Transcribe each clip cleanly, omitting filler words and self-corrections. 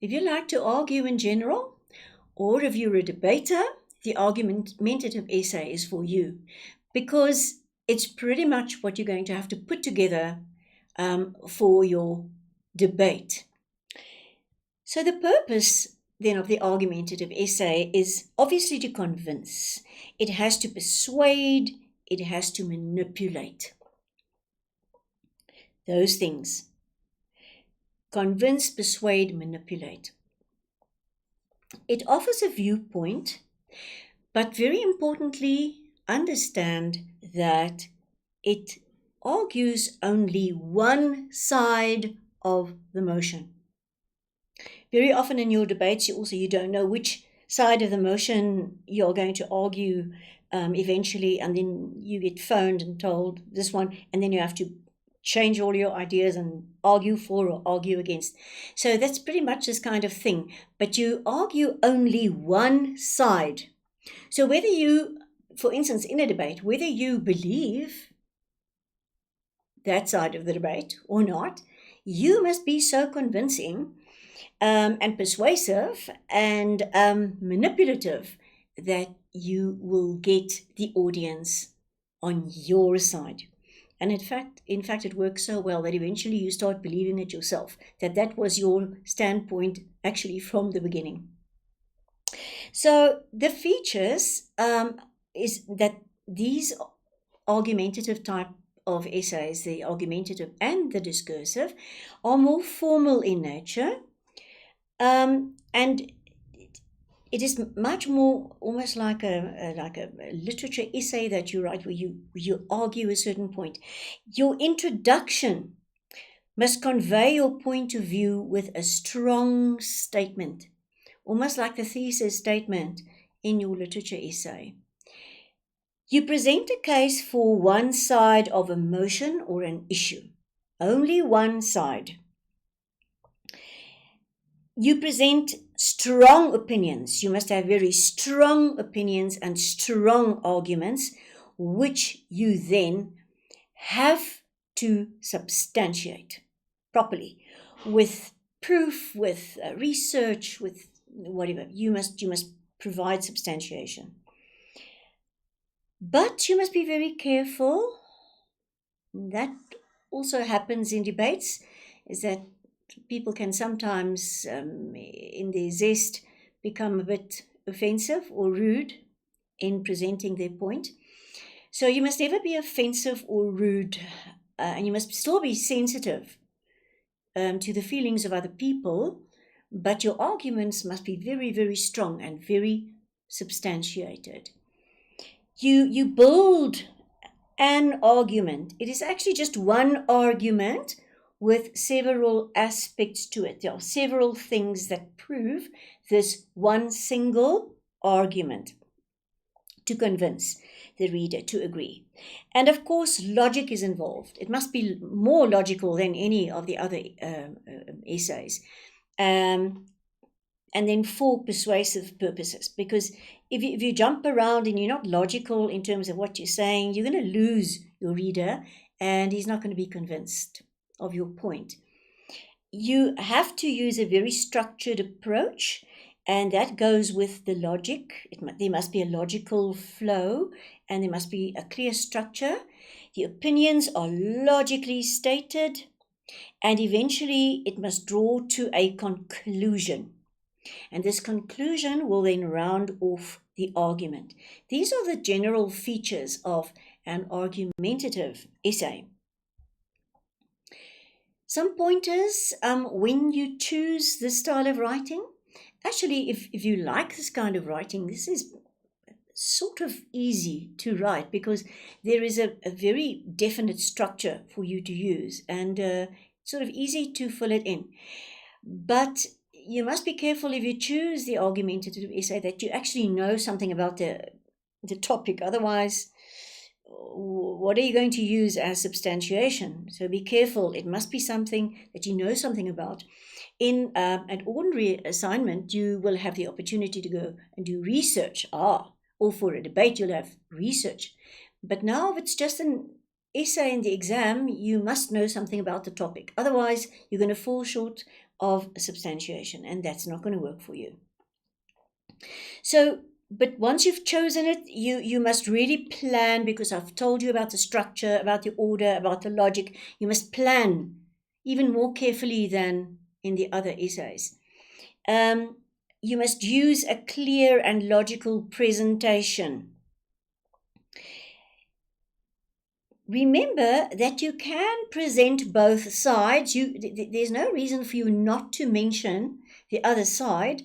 If you like to argue in general, or if you're a debater, the argumentative essay is for you, because it's pretty much what you're going to have to put together for your debate. So the purpose then of the argumentative essay is obviously to convince. It has to persuade, it has to manipulate. Those things. Convince, persuade, manipulate. It offers a viewpoint, but very importantly, understand that it argues only one side of the motion. Very often in your debates, you don't know which side of the motion you're going to argue eventually, and then you get phoned and told this one, and then you have to change all your ideas and argue for or argue against. So that's pretty much this kind of thing. But you argue only one side. So whether you, for instance, in a debate, whether you believe that side of the debate or not, you must be so convincing and persuasive and manipulative that you will get the audience on your side. And in fact, it works so well that eventually you start believing it yourself, that was your standpoint actually from the beginning. So the features is that these argumentative type of essays, the argumentative and the discursive, are more formal in nature, and it is much more almost like a literature essay that you write where you argue a certain point. Your introduction must convey your point of view with a strong statement, almost like the thesis statement in your literature essay. You present a case for one side of a motion or an issue, only one side. You present strong opinions. You must have very strong opinions and strong arguments, which you then have to substantiate properly with proof, with research, with whatever. You must provide substantiation. But you must be very careful. That also happens in debates, is that people can sometimes, in their zest, become a bit offensive or rude in presenting their point. So you must never be offensive or rude, and you must still be sensitive to the feelings of other people, but your arguments must be very, very strong and very substantiated. You build an argument. It is actually just one argument with several aspects to it. There are several things that prove this one single argument to convince the reader to agree. And of course, logic is involved. It must be more logical than any of the other essays. And then for persuasive purposes, because if you jump around and you're not logical in terms of what you're saying, you're going to lose your reader and he's not going to be convinced of your point. You have to use a very structured approach, and that goes with the logic. There must be a logical flow, and there must be a clear structure. The opinions are logically stated, and eventually it must draw to a conclusion. And this conclusion will then round off the argument. These are the general features of an argumentative essay. Some pointers when you choose this style of writing. Actually, if you like this kind of writing, this is sort of easy to write because there is a very definite structure for you to use and sort of easy to fill it in. But you must be careful if you choose the argumentative essay that you actually know something about the topic. Otherwise, what are you going to use as substantiation? So be careful. It must be something that you know something about. In an ordinary assignment, you will have the opportunity to go and do research. Or for a debate, you'll have research. But now if it's just an essay in the exam, you must know something about the topic. Otherwise, you're going to fall short of substantiation, and that's not going to work for you. So, but once you've chosen it, you must really plan, because I've told you about the structure, about the order, about the logic. You must plan even more carefully than in the other essays. You must use a clear and logical presentation. Remember that you can present both sides. There's no reason for you not to mention the other side,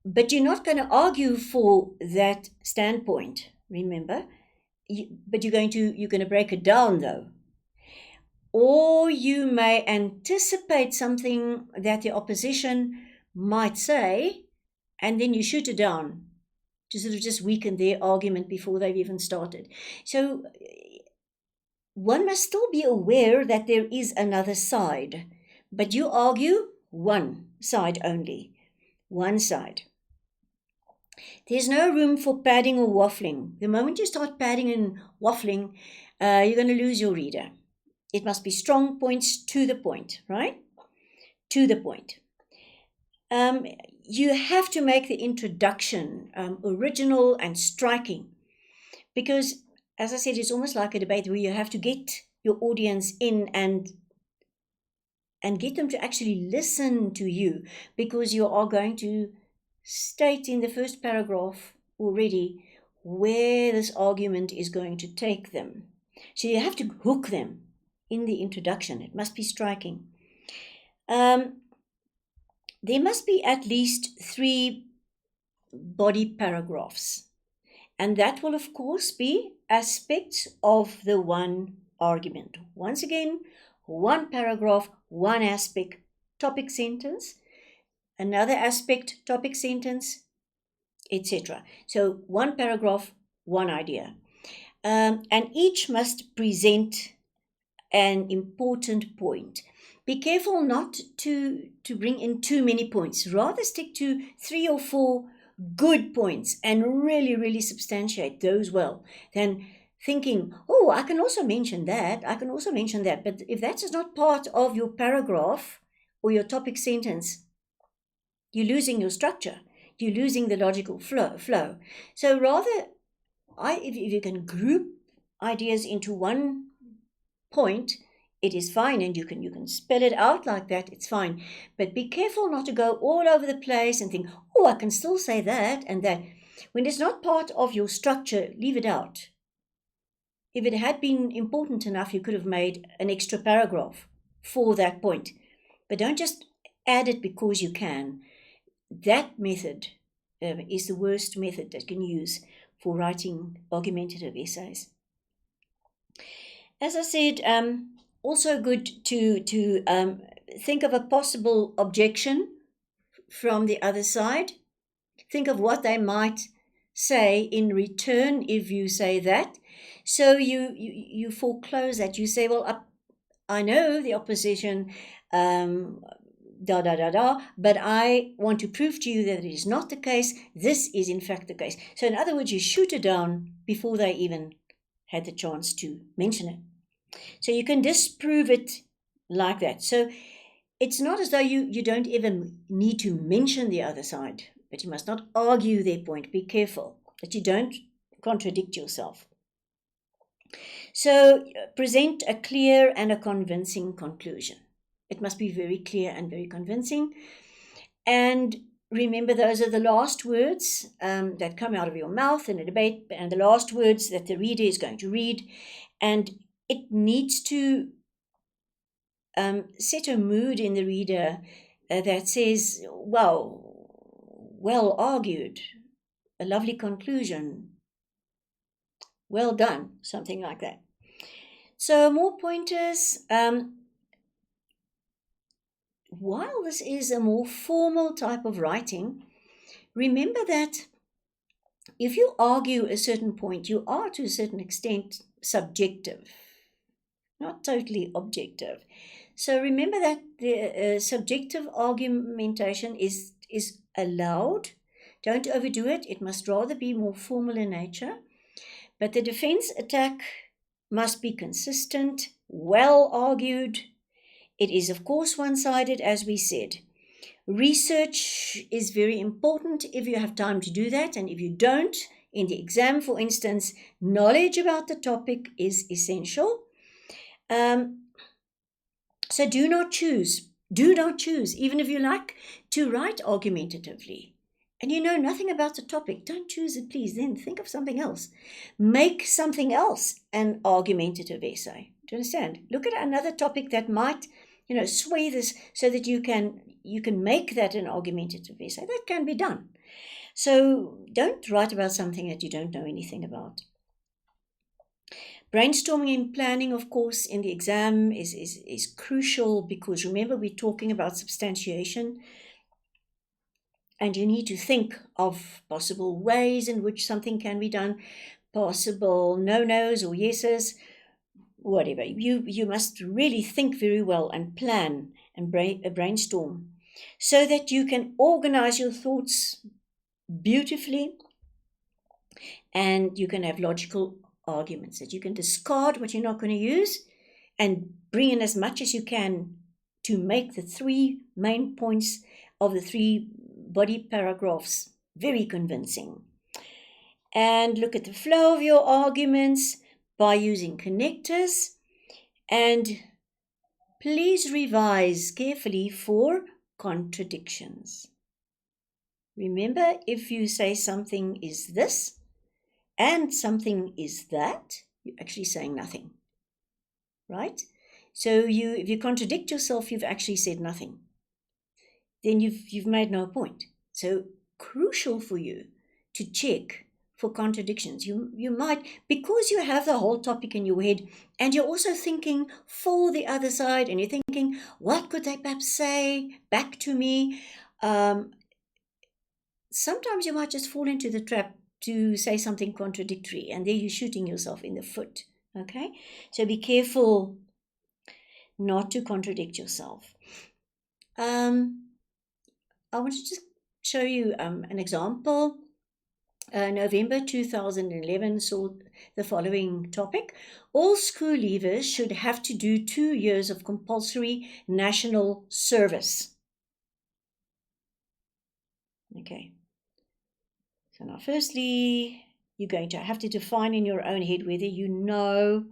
but you're not going to argue for that standpoint, remember. But you're going to break it down, though. Or you may anticipate something that the opposition might say, and then you shoot it down to sort of just weaken their argument before they've even started. So one must still be aware that there is another side, but you argue one side only, one side. There's no room for padding or waffling. The moment you start padding and waffling, you're going to lose your reader. It must be strong points, to the point, right? To the point. You have to make the introduction original and striking, because, as I said, it's almost like a debate where you have to get your audience in and get them to actually listen to you, because you are going to state in the first paragraph already where this argument is going to take them. So you have to hook them in the introduction. It must be striking. There must be at least 3 body paragraphs, and that will, of course, be aspects of the one argument. Once again, 1 paragraph, 1 aspect, topic sentence, another aspect, topic sentence, etc. So 1 paragraph, 1 idea. And each must present an important point. Be careful not to bring in too many points. Rather stick to 3 or 4 good points and really, really substantiate those well, than thinking, oh, I can also mention that, I can also mention that. But if that is not part of your paragraph or your topic sentence, you're losing your structure. You're losing the logical flow. So rather, if you can group ideas into 1 point, it is fine, and you can spell it out like that, it's fine. But be careful not to go all over the place and think, oh, I can still say that and that. When it's not part of your structure, leave it out. If it had been important enough, you could have made an extra paragraph for that point. But don't just add it because you can. That method is the worst method that you can use for writing argumentative essays. As I said, also good to think of a possible objection from the other side. Think of what they might say in return if you say that. So you foreclose that. You say, well, I know the opposition, but I want to prove to you that it is not the case. This is in fact the case. So in other words, you shoot it down before they even had the chance to mention it. So you can disprove it like that. So it's not as though you don't even need to mention the other side, but you must not argue their point. Be careful that you don't contradict yourself. So present a clear and a convincing conclusion. It must be very clear and very convincing. And remember, those are the last words that come out of your mouth in a debate, and the last words that the reader is going to read. And it needs to set a mood in the reader that says, well argued, a lovely conclusion, well done, something like that. So more pointers. While this is a more formal type of writing, remember that if you argue a certain point, you are to a certain extent subjective, not totally objective. So remember that the subjective argumentation is allowed. Don't overdo it. It must rather be more formal in nature. But the defense attack must be consistent, well argued. It is, of course, one-sided, as we said. Research is very important if you have time to do that, and if you don't, in the exam, for instance, knowledge about the topic is essential. So do not choose. Do not choose, even if you like to write argumentatively and you know nothing about the topic. Don't choose it, please. Then think of something else. Make something else an argumentative essay. Do you understand? Look at another topic that might, sway this so that you can make that an argumentative essay. That can be done. So don't write about something that you don't know anything about. Brainstorming and planning, of course, in the exam is crucial, because remember, we're talking about substantiation, and you need to think of possible ways in which something can be done, possible no-nos or yeses, whatever. You must really think very well and plan and brainstorm so that you can organize your thoughts beautifully, and you can have logical arguments, that you can discard what you're not going to use and bring in as much as you can to make the 3 main points of the 3 body paragraphs very convincing. And look at the flow of your arguments by using connectors, and please revise carefully for contradictions. Remember, if you say something is this and something is that, you're actually saying nothing, right? So if you contradict yourself, you've actually said nothing. Then you've made no point. So crucial for you to check for contradictions. You might, because you have the whole topic in your head, and you're also thinking for the other side, and you're thinking, what could they perhaps say back to me? Sometimes you might just fall into the trap to say something contradictory, and there you're shooting yourself in the foot. Okay, so be careful not to contradict yourself. I want to just show you an example. November 2011 saw the following topic: all school leavers should have to do 2 years of compulsory national service. Okay. So now, firstly, you're going to have to define in your own head whether you know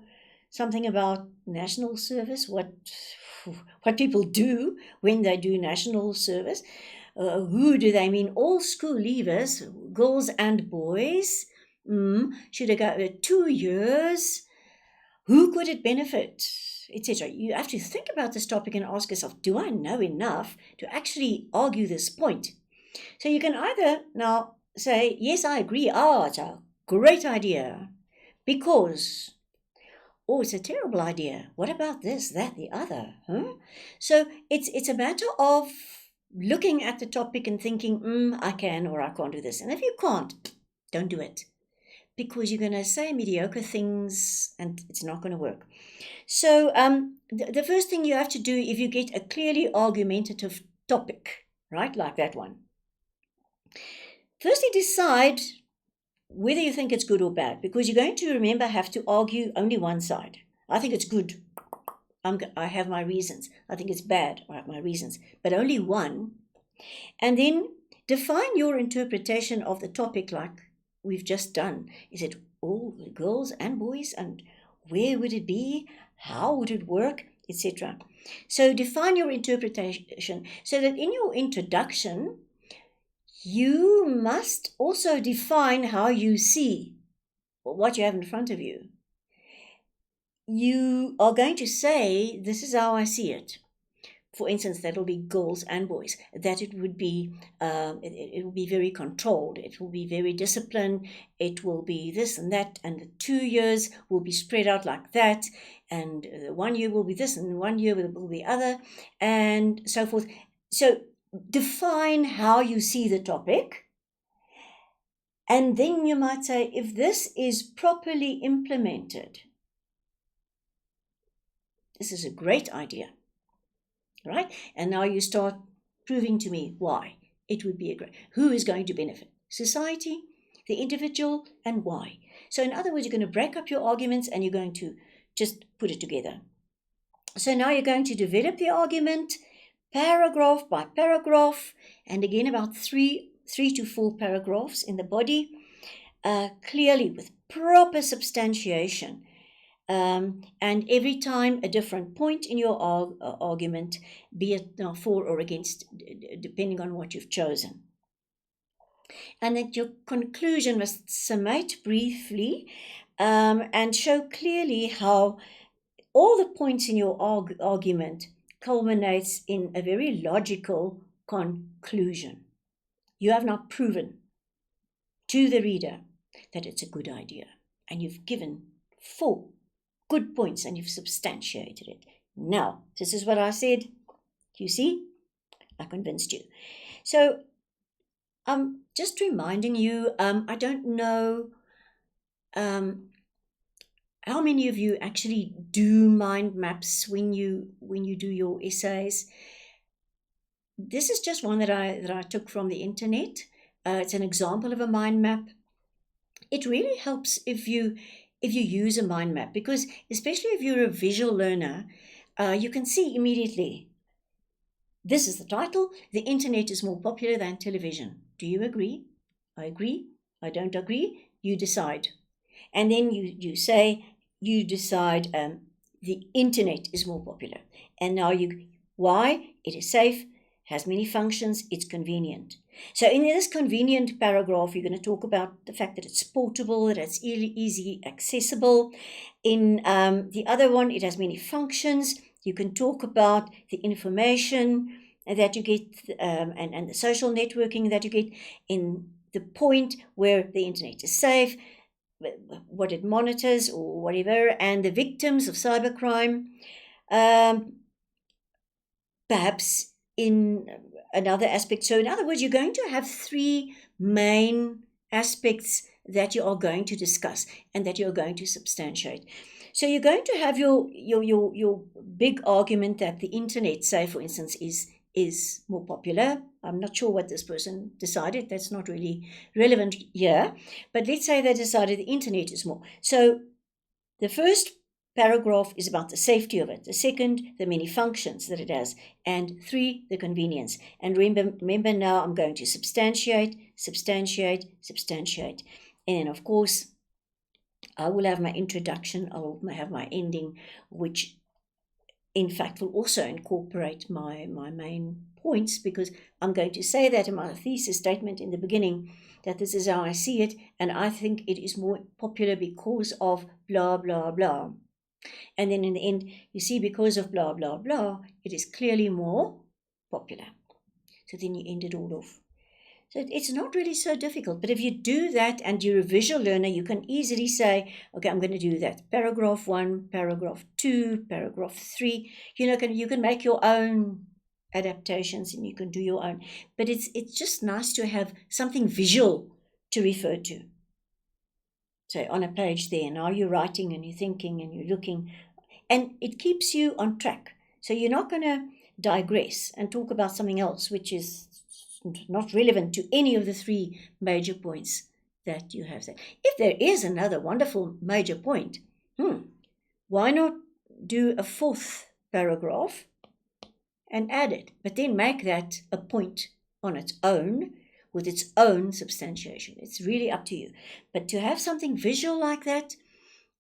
something about national service, what people do when they do national service. Who do they mean? All school leavers, girls and boys, should go 2 years. Who could it benefit, etc. You have to think about this topic and ask yourself, do I know enough to actually argue this point? So you can either now say, yes, I agree. It's a great idea. Because, it's a terrible idea. What about this, that, the other? So it's a matter of looking at the topic and thinking, I can or I can't do this. And if you can't, don't do it. Because you're going to say mediocre things and it's not going to work. So the first thing you have to do, if you get a clearly argumentative topic, right, like that one, firstly decide whether you think it's good or bad, because you're going to, remember, have to argue only one side. I think it's good. I have my reasons. I think it's bad. I have my reasons. But only one. And then define your interpretation of the topic like we've just done. Is it all girls and boys? And where would it be? How would it work? Etc. So define your interpretation so that in your introduction, you must also define how you see what you have in front of you. You are going to say, this is how I see it. For instance, that'll be girls and boys. That it would be, it will be very controlled. It will be very disciplined. It will be this and that. And the 2 years will be spread out like that. And 1 year will be this and 1 year will be other, and so forth. So define how you see the topic. And then you might say, if this is properly implemented, this is a great idea, right? And now you start proving to me why it would be a great, who is going to benefit? Society, the individual, and why? So in other words, you're going to break up your arguments and you're going to just put it together. So now you're going to develop the argument, paragraph by paragraph, and again about three to four paragraphs in the body, clearly with proper substantiation. And every time a different point in your argument, be it now for or against, depending on what you've chosen. And that your conclusion must summate briefly and show clearly how all the points in your argument culminates in a very logical conclusion. You have now proven to the reader that it's a good idea, and you've given 4 good points and you've substantiated it. Now, this is what I said. You see, I convinced you. So, just reminding you, I don't know how many of you actually do mind maps when you do your essays. This is just one that I took from the internet. It's an example of a mind map. It really helps if you use a mind map, because especially if you're a visual learner, you can see immediately, this is the title, the internet is more popular than television. Do you agree? I agree. I don't agree. You decide. And then you say, you decide the internet is more popular. And now why? It is safe, has many functions, it's convenient. So in this convenient paragraph, you're going to talk about the fact that it's portable, that it's easy accessible. In the other one, it has many functions. You can talk about the information that you get and the social networking that you get. In the point where the internet is safe, what it monitors or whatever, and the victims of cybercrime. Perhaps in another aspect. So in other words, you're going to have 3 main aspects that you are going to discuss and that you're going to substantiate. So you're going to have your big argument that the internet, say for instance, is more popular. I'm not sure what this person decided. That's not really relevant here. But let's say they decided the internet is more. So the first paragraph is about the safety of it. The second, the many functions that it has. And 3, the convenience. And remember now I'm going to substantiate. And then of course, I will have my introduction. I'll have my ending, which in fact will also incorporate my main points, because I'm going to say that in my thesis statement in the beginning, that this is how I see it, and I think it is more popular because of blah, blah, blah. And then in the end, you see, because of blah, blah, blah, it is clearly more popular. So then you end it all off. So it's not really so difficult. But if you do that and you're a visual learner, you can easily say, okay, I'm going to do that. Paragraph 1, paragraph 2, paragraph 3. You can make your own adaptations and you can do your own. But it's just nice to have something visual to refer to. So on a page there, now you're writing and you're thinking and you're looking, and it keeps you on track. So you're not going to digress and talk about something else which is not relevant to any of the 3 major points that you have there. If there is another wonderful major point, why not do a 4th paragraph and add it, but then make that a point on its own with its own substantiation. It's really up to you. But to have something visual like that,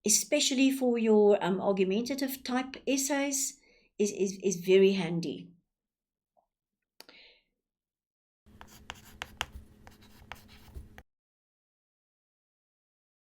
especially for your argumentative type essays, is very handy.